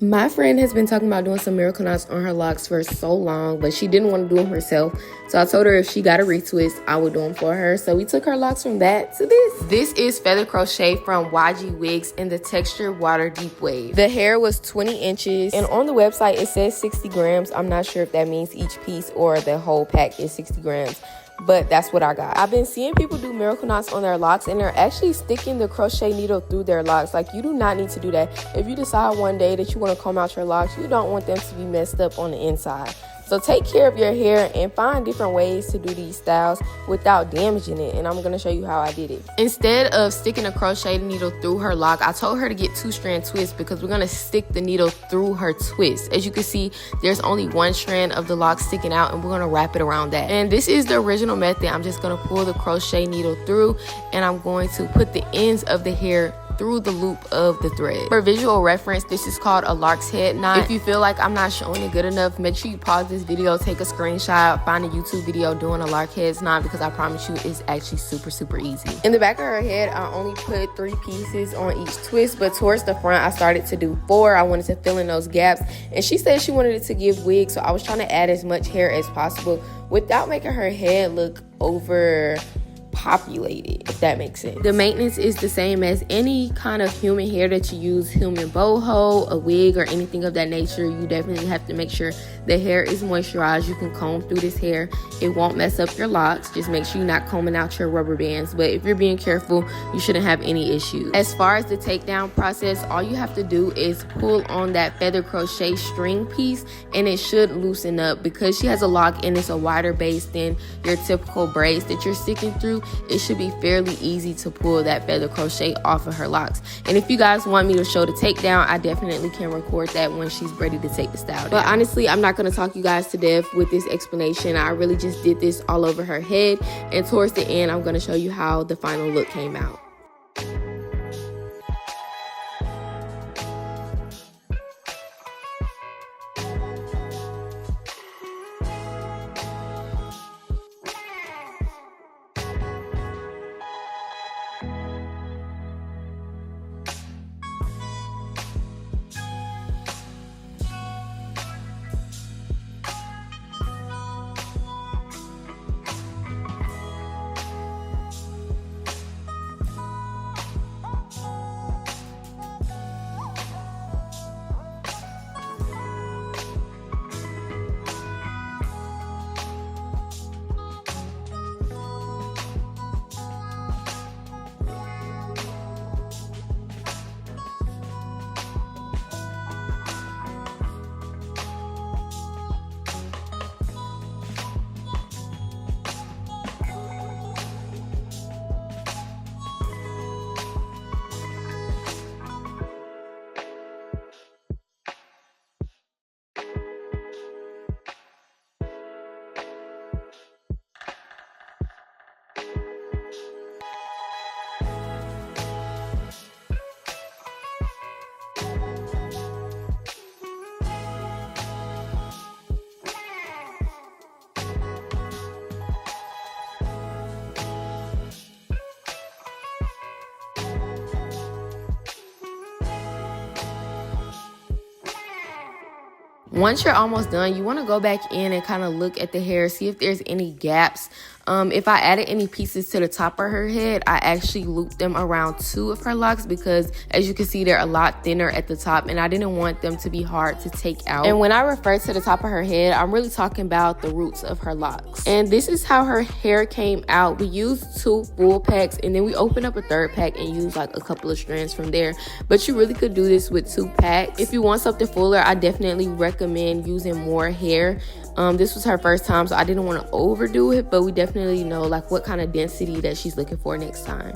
My friend has been talking about doing some miracle knots on her locks for so long, but she didn't want to do them herself. So I told her if she got a retwist, I would do them for her. So we took her locks from that to this. This is feather crochet from YGWIGS in the texture water deep wave. The hair was 20 inches and on the website it says 60 grams. I'm not sure if that means each piece or the whole pack is 60 grams. But that's what I got. I've been seeing people do miracle knots on their locks and they're actually sticking the crochet needle through their locks. Like, you do not need to do that. If you decide one day that you want to comb out your locks, you don't want them to be messed up on the inside. So take care of your hair and find different ways to do these styles without damaging it. And I'm going to show you how I did it. Instead of sticking a crochet needle through her lock, I told her to get 2-strand twists because we're going to stick the needle through her twist. As you can see, there's only 1 strand of the lock sticking out and we're going to wrap it around that. And this is the original method. I'm just going to pull the crochet needle through and I'm going to put the ends of the hair through the loop of the thread. For visual reference, this is called a LOCS head knot. If you feel like I'm not showing it good enough, make sure you pause this video, take a screenshot, find a YouTube video doing a LOCS head knot because I promise you it's actually super easy. In the back of her head, I only put 3 pieces on each twist, but towards the front, I started to do 4. I wanted to fill in those gaps, and she said she wanted it to give wigs, so I was trying to add as much hair as possible without making her head look over populated, if that makes sense. The maintenance is the same as any kind of human hair that you use, human boho, a wig, or anything of that nature. You definitely have to make sure the hair is moisturized. You can comb through this hair. It won't mess up your locks. Just make sure you're not combing out your rubber bands, but if you're being careful, you shouldn't have any issues. As far as the takedown process, all you have to do is pull on that feather crochet string piece and it should loosen up. Because she has a lock and it's a wider base than your typical braids that you're sticking through, it should be fairly easy to pull that feather crochet off of her locks. And if you guys want me to show the takedown, I definitely can record that when she's ready to take the style down. But honestly, I'm not going to talk you guys to death with this explanation. I really just did this all over her head, and towards the end I'm going to show you how the final look came out. Once you're almost done, you want to go back in and kind of look at the hair, see if there's any gaps. If I added any pieces to the top of her head, I actually looped them around 2 of her locks because, as you can see, they're a lot thinner at the top and I didn't want them to be hard to take out. And when I refer to the top of her head, I'm really talking about the roots of her locks. And this is how her hair came out. We used 2 full packs and then we opened up a 3rd pack and used like a couple of strands from there. But you really could do this with 2 packs. If you want something fuller, I definitely recommend using more hair. This was her first time, so I didn't want to overdo it, but we definitely know like what kind of density that she's looking for next time.